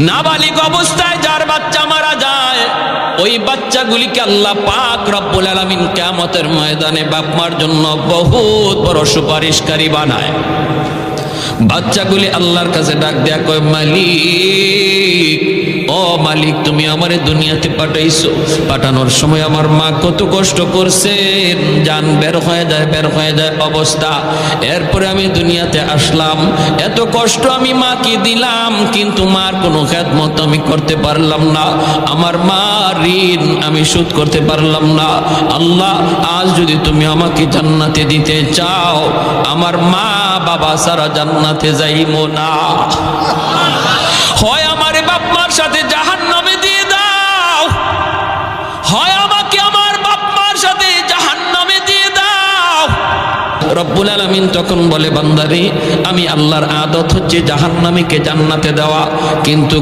নাবালিগ অবস্থায় যার বাচ্চা মারা যায়, ওই বাচ্চাগুলিকে আল্লাহ পাক রব্বুল আলামিন কিয়ামতের ময়দানে বাপ মার জন্য বহুত বড় সুপারিশকারী বানায়। বাচ্চাগুলি আল্লাহর কাছে ডাক দেয়া কয়, মালিক, ও মালিক, তুমি আমারে দুনিয়াতে পাঠাইছো, পাঠানোর সময় আমার মা কত কষ্ট করছেন, জান বের হয়ে যায় অবস্থা। এরপরে আমি দুনিয়াতে আসলাম, এত কষ্ট আমি মাকে দিলাম, কিন্তু মার কোনো খেদমত আমি করতে পারলাম না, আমার মা ঋণ আমি শোধ করতে পারলাম না। আল্লাহ, আজ যদি তুমি আমাকে জান্নাতে দিতে চাও, আমার মা বাবা সারা জান্নাতে যাইবো না, হয় আমার বাপ মার সাথে জাহান্নামে দিয়ে দাও, হয় আমাকে আমার বাপ মার সাথে জাহান্নামে দিয়ে দাও। রব্বুল আলামিন তখন বলে, বান্দারে, আমি আল্লাহর আদত হচ্ছে জাহান্নামীকে জান্নাতে দেওয়া, কিন্তু